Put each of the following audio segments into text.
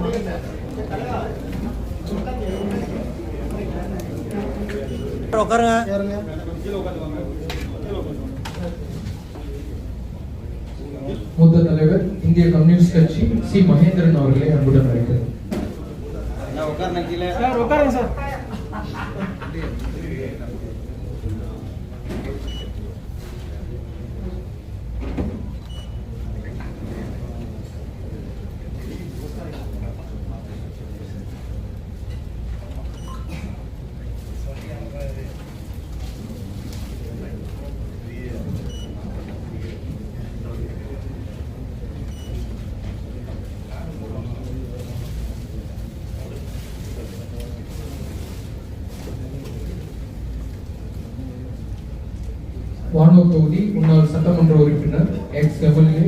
மூத்த தலைவர் இந்திய கம்யூனிஸ்ட் கட்சி சி மகேந்திரன் அவர்களை அன்புடன் அழைக்கிறேன். வானூர் தொகுதி முன்னாள் சட்டமன்ற உறுப்பினர் எக்ஸ் எம்எல்ஏ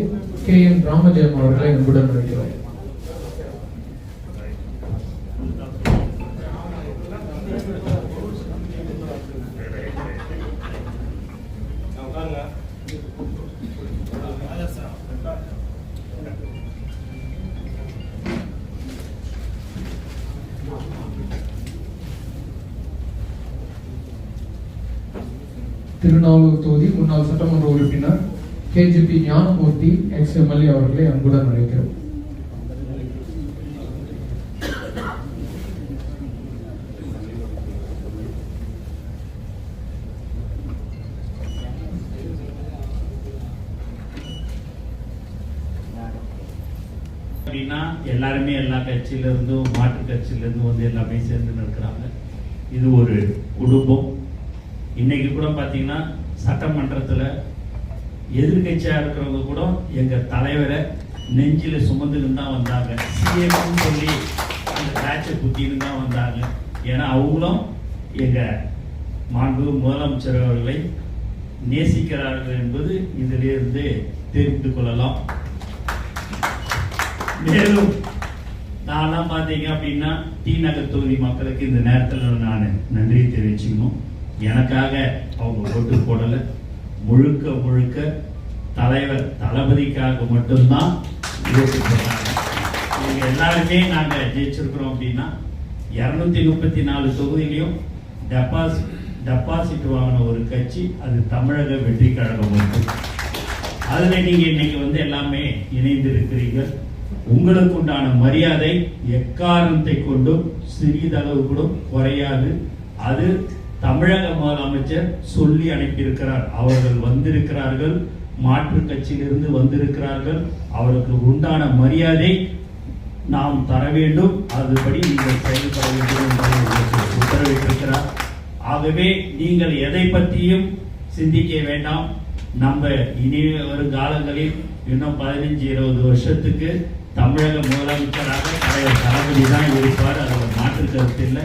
KN ராமஜெயம் அவர்களை அன்புடன் அழைக்கிறோம். திருநாவூர் தொகுதி முன்னாள் சட்டமன்ற உறுப்பினர் KGP ஞானமூர்த்தி எக்ஸ் எம்எல்ஏ அவர்களை அன்புடன் அழைக்கிறோம். அப்படின்னா எல்லாருமே எல்லா கட்சியில இருந்தும் மாற்று கட்சியில இருந்து வந்து எல்லாமே சேர்ந்து இருக்கிறாங்க. இது ஒரு குடும்பம். இன்னைக்கு கூட பார்த்தீங்கன்னா சட்டமன்றத்தில் எதிர்கட்சியாக இருக்கிறவங்க கூட எங்கள் தலைவரை நெஞ்சில் சுமந்துன்னு தான் வந்தாங்க. சிஎம்னு சொல்லி அந்த பேட்சை குத்தின்னு தான் வந்தாங்க. ஏன்னா அவங்களும் எங்கள் மாண்பு முதலமைச்சர் அவர்களை நேசிக்கிறார்கள் என்பது இதிலிருந்து தெரிந்து கொள்ளலாம். மேலும் நான்லாம் பார்த்தீங்க அப்படின்னா டி நகர் தொகுதி மக்களுக்கு இந்த நேரத்தில் நான் நன்றி தெரிவிச்சுக்கணும். எனக்காக அவங்க ஓட்டு போடலை, முழுக்க முழுக்க தலைவர் தளபதிக்காக மட்டும்தான் ஓட்டு போட்டாங்க. இவங்க எல்லாருமே நாங்கள் ஜெயிச்சிருக்கிறோம் அப்படின்னா 234 தொகுதியிலையும் டெபாசிட் வாங்கின ஒரு கட்சி அது தமிழக வெற்றி கழகம் வந்து. அதில் நீங்கள் இன்னைக்கு வந்து எல்லாமே இணைந்து இருக்கிறீர்கள். உங்களுக்கு உண்டான மரியாதை எக்காரணத்தை கொண்டும் சிறிதளவு கூட குறையாது. அது தமிழக முதலமைச்சர் சொல்லி அனுப்பியிருக்கிறார். அவர்கள் வந்திருக்கிறார்கள், மாற்று கட்சியிலிருந்து வந்திருக்கிறார்கள். அவருக்கு உண்டான மரியாதை நாம் தர வேண்டும். அதுபடி நீங்கள் செயல்பட வேண்டும் என்று உத்தரவிட்டிருக்கிறார். ஆகவே நீங்கள் எதை பற்றியும் சிந்திக்க வேண்டாம். நம்ம இனி வரும் காலங்களில் இன்னும் 15-20 வருஷத்துக்கு தமிழக முதலமைச்சராக தலைவர் தளபதி தான் இருப்பார். அதில் மாற்று கருத்து இல்லை.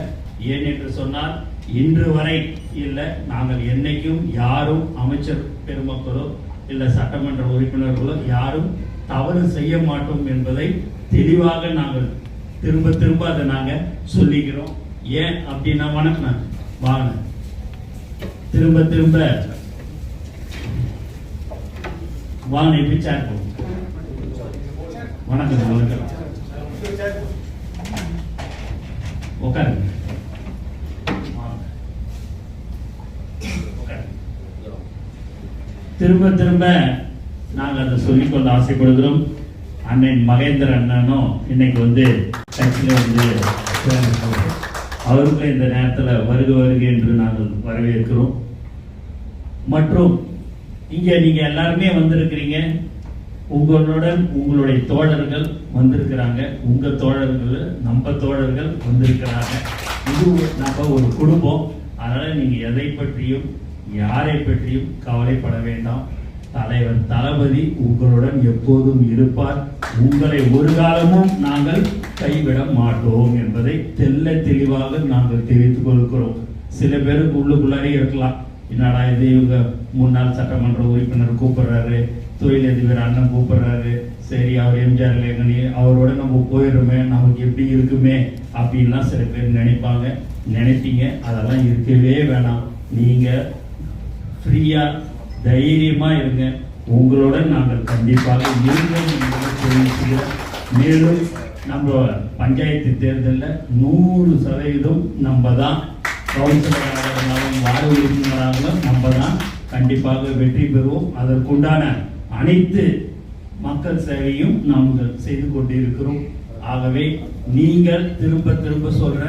ஏன் என்று சொன்னால் இன்று வரை இல்லை, நாங்கள் என்னைக்கும் யாரும் அமைச்சர் பெருமக்களோ இல்லை சட்டமன்ற உறுப்பினர்களோ யாரும் தவறு செய்ய மாட்டோம் என்பதை தெளிவாக நாங்கள் திரும்ப திரும்ப அதை நாங்கள் சொல்லிக்கிறோம். ஏன் அப்படின்னா வணக்கம் வாங்க திரும்ப திரும்ப வாங்க எப்படி சார் வணக்கம் வணக்கம் உட்காருங்க. திரும்ப திரும்ப நாங்கள் அதை சொல்லிக்கொள்ள ஆசைப்படுகிறோம். அண்ணன் மகேந்திர அண்ணனும் இன்னைக்கு வந்து கட்சியில் வந்து அவருக்கும் இந்த நேரத்தில் வருக வருக என்று நாங்கள் வரவேற்கிறோம். மற்றும் இங்கே நீங்க எல்லாருமே வந்திருக்கிறீங்க. உங்களுடன் உங்களுடைய தோழர்கள் வந்திருக்கிறாங்க. உங்க தோழர்கள் நம்ம தோழர்கள் வந்திருக்கிறாங்க. இது நம்ம ஒரு குடும்பம். அதனால நீங்க எதை பற்றியும் யாரை பற்றியும் கவலைப்பட வேண்டாம். தலைவர் தளபதி உங்களுடன் எப்போதும் இருப்பார். உங்களை ஒரு காலமும் நாங்கள் கைவிட மாட்டோம் என்பதை தெல்ல தெளிவாக நாங்கள் தெரிவித்துக் கொள்கிறோம். சில பேருக்கு உள்ளுக்குள்ளாரே இருக்கலாம், என்னடா இது இவங்க முன்னாள் சட்டமன்ற உறுப்பினர் கூப்பிடுறாரு, தொழிலதிபர் அண்ணன் கூப்பிடுறாரு, சரி அவர் எம்ஜிஆர் இல்லைங்கனி அவரோட நம்ம போயிடுமே, நமக்கு எப்படி இருக்குமே அப்படின்லாம் சில பேர் நினைப்பீங்க. அதெல்லாம் இருக்கவே வேணாம். நீங்க ஃப்ரீயா தைரியமா இருங்க. உங்களுடன் நாங்கள் கண்டிப்பாக இருந்தோம் என்பதை தெரிவிக்கிறோம். மேலும் நம்ம பஞ்சாயத்து தேர்தலில் 100% நம்ம தான் கவுன்சிலராக இருந்தாலும் வார்டு உறுப்பினராகவும் நம்ம தான் கண்டிப்பாக வெற்றி பெறுவோம். அதற்குண்டான அனைத்து மக்கள் சேவையும் நாங்கள் செய்து கொண்டிருக்கிறோம். ஆகவே நீங்கள் திரும்ப திரும்ப சொல்ற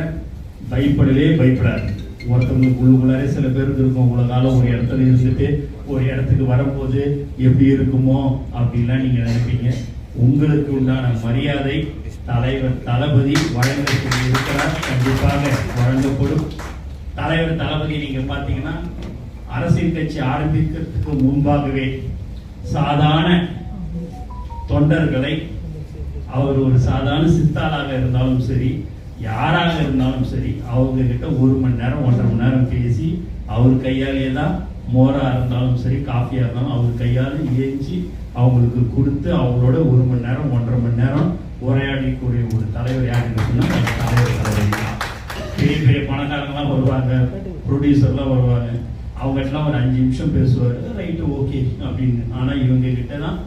பயப்படவே பயப்படாது. ஒருத்தவங்களுக்கு உள்ளுக்குள்ளாரே சில பேருக்கு இருக்கும், உலகால ஒரு இடத்துல இருந்துட்டு ஒரு இடத்துக்கு வரும்போது எப்படி இருக்குமோ அப்படின்லாம் நீங்க நினைப்பீங்க. உங்களுக்கு உண்டான மரியாதை தலைவர் தளபதி வழங்க இருக்கிறார், கண்டிப்பாக வழங்கப்படும். தலைவர் தளபதி நீங்க பாத்தீங்கன்னா அரசியல் கட்சி ஆரம்பிக்கிறதுக்கு முன்பாகவே சாதாரண தொண்டர்களை, அவர் ஒரு சாதாரண சித்தாளாக இருந்தாலும் சரி, யாராக இருந்தாலும் சரி, அவங்க கிட்ட 1 மணி நேரம் 1.5 மணி நேரம் பேசி அவர் கையாலேயே தான் மோரா இருந்தாலும் சரி, காஃபியா இருந்தாலும் அவர் கையால் ஏஞ்சி அவங்களுக்கு கொடுத்து அவங்களோட 1 மணி நேரம் 1.5 மணி நேரம் உரையாடக்கூடிய ஒரு தலைவர் யாருன்னு சொன்னா தலைவர் தளபதி தான். பெரிய பெரிய பணக்காரங்களாம் வருவாங்க, ப்ரொடியூசர்லாம் வருவாங்க, அவங்ககிட்டலாம் ஒரு 5 நிமிஷம் பேசுவார், ரைட்டு ஓகே அப்படின்னு. ஆனால் இவங்க கிட்ட தான்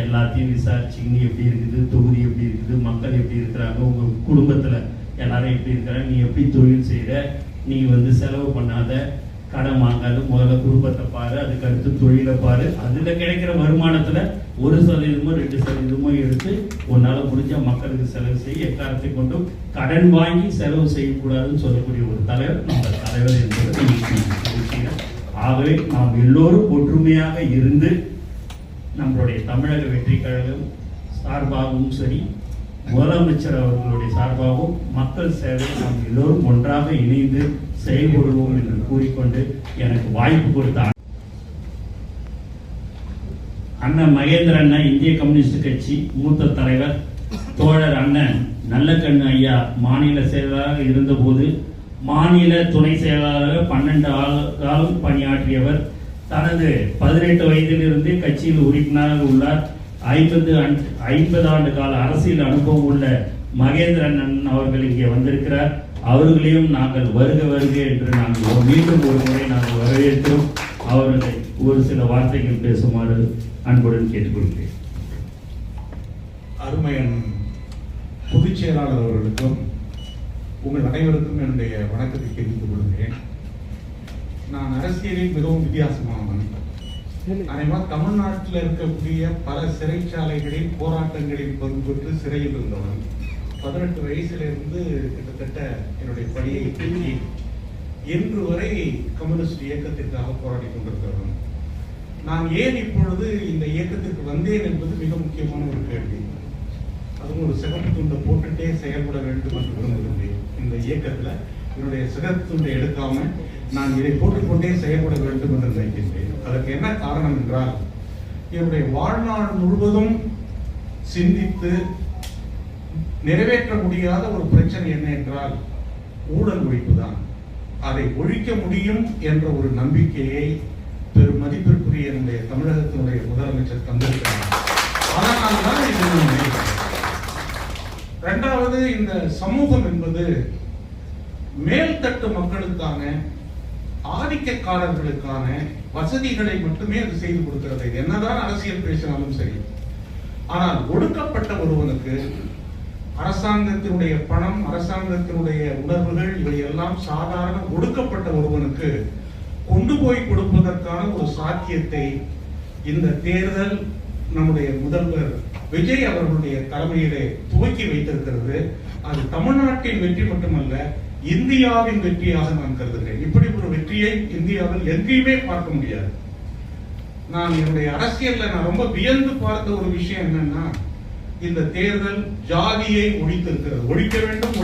எல்லாத்தையும் விசாரிச்சிங்க, எப்படி இருக்குது தொகுதி, எப்படி இருக்குது மக்கள், எப்படி இருக்கிறாங்க, உங்க குடும்பத்துல எல்லாரும் எப்படி இருக்கிறாங்க, நீ எப்படி தொழில் செய்யற, நீ செலவு பண்ணாத, கடன் வாங்காத, முதல்ல குடும்பத்தை பாரு, அதுக்கு அடுத்து தொழிலை பாரு, அதுல கிடைக்கிற வருமானத்துல 1% 2% எடுத்து உன்னால முடிஞ்ச மக்களுக்கு செலவு செய்ய, எக்காரத்தை கொண்டும் கடன் வாங்கி செலவு செய்யக்கூடாதுன்னு சொல்லக்கூடிய ஒரு தலைவர் நம்ம தலைவர் என்பது. ஆகவே நாம் எல்லோரும் ஒற்றுமையாக இருந்து நம்மளுடைய தமிழக வெற்றி கழகம் சார்பாகவும் சரி, முதலமைச்சர் அவர்களுடைய சார்பாகவும் மக்கள் சேவை நாம் எல்லோரும் ஒன்றாக இணைந்து செயல்படுவோம் என்று கூறிக்கொண்டு எனக்கு வாய்ப்பு கொடுத்த அண்ணன் மகேந்திர அண்ணன், இந்திய கம்யூனிஸ்ட் கட்சி மூத்த தலைவர் தோழர் அண்ணன் நல்லக்கண்ணு ஐயா மாநில செயலாளராக இருந்தபோது மாநில துணை செயலாளராக 12 காலம் பணியாற்றியவர். தனது 18 வயதிலிருந்து கட்சியில் உறுப்பினராக உள்ளார். 50 ஆண்டு கால அரசியல் அனுபவம் உள்ள மகேந்திரன் அவர்கள் இங்கே வந்திருக்கிறார். அவர்களையும் நாங்கள் வருக வருக என்று நாங்கள் மீண்டும் ஒரு முறை நாங்கள் வரவேற்கிறோம். அவர்களை ஒரு சில வார்த்தைகள் பேசுமாறு அன்புடன் கேட்டுக்கொள்கிறேன். அருமையன் பொதுச் செயலாளர் அவர்களுக்கும் உங்கள் அனைவருக்கும் என்னுடைய வணக்கத்தை தெரிவித்துக் கொள்கிறேன். நான் அரசியலில் மிகவும் வித்தியாசமானவன். அதேமாதிரி தமிழ்நாட்டில் இருக்கக்கூடிய பல சிறைச்சாலைகளில் போராட்டங்களில் பங்கு பெற்று சிறையில் இருந்தவன். 18 வயசிலிருந்து கிட்டத்தட்ட என்னுடைய பணியை தூக்கி இன்று வரை கம்யூனிஸ்ட் இயக்கத்திற்காக போராடி கொண்டிருக்கிறவன். நான் ஏன் இப்பொழுது இந்த இயக்கத்திற்கு வந்தேன் என்பது மிக முக்கியமான ஒரு கேள்வி. அதுவும் ஒரு சிகப்பு துண்டை போட்டுட்டே செயல்பட வேண்டும் என்று விரும்புகிறேன். இந்த இயக்கத்துல என்னுடைய சிகப்பு துண்டை எடுக்காம நான் இதை போட்டுக்கொண்டே செயல்பட வேண்டும் என்று நினைக்கின்றேன். அதற்கு என்ன காரணம் என்றால், என்னுடைய வாழ்நாள் முழுவதும் சிந்தித்து நிறைவேற்ற முடியாத ஒரு பிரச்சனை என்ன என்றால் ஊழல் ஒழிப்பு தான். அதை ஒழிக்க முடியும் என்ற ஒரு நம்பிக்கையை பெரும் மதிப்பிற்குரிய என்னுடைய தமிழகத்தினுடைய முதலமைச்சர் தந்திருக்கிறார். அதனால்தான் இது நினைக்கிறேன். இரண்டாவது, இந்த சமூகம் என்பது மேல்தட்டு மக்களுக்கான, ஆதிக்கக்காரர்களுக்கான வசதிகளை மட்டுமே அது செய்து கொடுக்கிறது. என்னதான் அரசியல் பேசினாலும் சரி. ஆனால் ஒடுக்கப்பட்ட ஒருவனுக்கு அரசாங்கத்தினுடைய பணம், அரசாங்கத்தினுடைய உணர்வுகள், இவை எல்லாம் சாதாரண ஒடுக்கப்பட்ட ஒருவனுக்கு கொண்டு போய் கொடுப்பதற்கான ஒரு சாத்தியத்தை இந்த தேர்தல் நம்முடைய முதல்வர் விஜய் அவர்களுடைய தலைமையிலே துவக்கி வைத்திருக்கிறது. அது தமிழ்நாட்டின் வெற்றி மட்டுமல்ல, இந்தியாவின் வெற்றியாக நான் கருதுகிறேன். இப்படி ஒரு வெற்றியை இந்தியாவில் எங்கேயுமே பார்க்க முடியாது. நான் என்னுடைய அரசியல்ல நான் ரொம்ப வியந்து பார்த்த ஒரு விஷயம் என்னன்னா, இந்த தேர்தல் ஜாதியை ஒழித்திருக்கிறது. ஒழிக்க வேண்டும்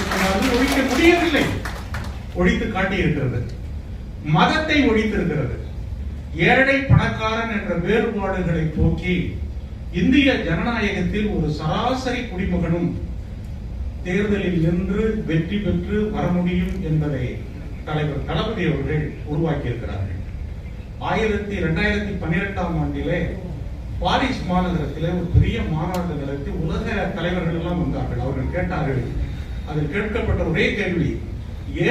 என்றாலும் ஒழிக்க முடியவில்லை, ஒழித்து காட்டியிருக்கிறது. மதத்தை ஒழித்திருக்கிறது. ஏழை பணக்காரன் என்ற வேறுபாடுகளை போக்கி இந்திய ஜனநாயகத்தில் ஒரு சராசரி குடிமகனும் தேர்தலில் நின்று வெற்றி பெற்று வர முடியும் என்பதை தலைவர் தளபதி அவர்கள் உருவாக்கி இருக்கிறார்கள். 2012ஆம் ஆண்டிலே பாரிஸ் மாநகரத்திலே ஒரு பெரிய மாநாடு நடத்தி உலக தலைவர்கள் எல்லாம் வந்தார்கள். அவர்கள் கேட்டார்கள், அதில் கேட்கப்பட்ட ஒரே கேள்வி,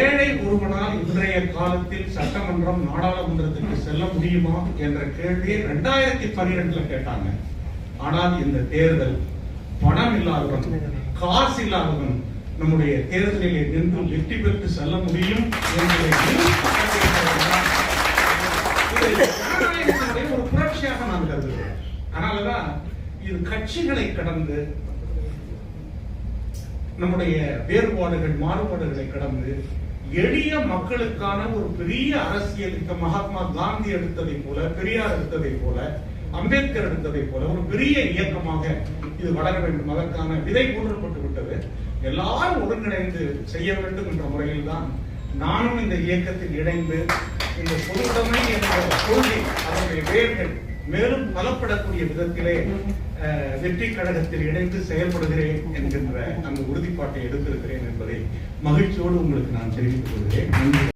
ஏழை ஒருவனால் இன்றைய காலத்தில் சட்டமன்றம், நாடாளுமன்றத்திற்கு செல்ல முடியுமா என்ற கேள்வியை 2012 கேட்டாங்க. ஆனால் இந்த தேர்தல் பணம் இல்லாதவன், காசு இல்லாதவன் நம்முடைய தேர்தலிலே நின்று வெற்றி பெற்று செல்ல முடியும் என்பதை ஜனநாயகத்தினுடைய ஒரு புரட்சியாக நான் கருதுகிறேன். அதனாலதான் இது கட்சிகளை கடந்து, நம்முடைய வேறுபாடுகள் மாறுபாடுகளை கடந்து எளிய மக்களுக்கான ஒரு பெரிய அரசியல், மகாத்மா காந்தி எடுத்ததை போல, பெரியார் எடுத்ததை போல, அம்பேத்கர் எடுத்ததை போல ஒரு பெரிய இயக்கமாக இது வளர வேண்டும். அதற்கான விதை ஊன்றப்பட்டு விட்டது. எல்லாரும் ஒருங்கிணைந்து செய்ய வேண்டும் என்ற முறையில் தான் நானும் இந்த இயக்கத்தில் இணைந்து இந்த பொதுவுடைமை என்ற கொள்கை, அதனுடைய வேர்கள் மேலும் பலப்படக்கூடிய விதத்திலே வெற்றி கழகத்தில் இணைந்து செயல்படுகிறேன் என்கின்ற அந்த உறுதிப்பாட்டை எடுத்திருக்கிறேன் என்பதை மகிழ்ச்சியோடு உங்களுக்கு நான் தெரிவித்துக் கொள்கிறேன்.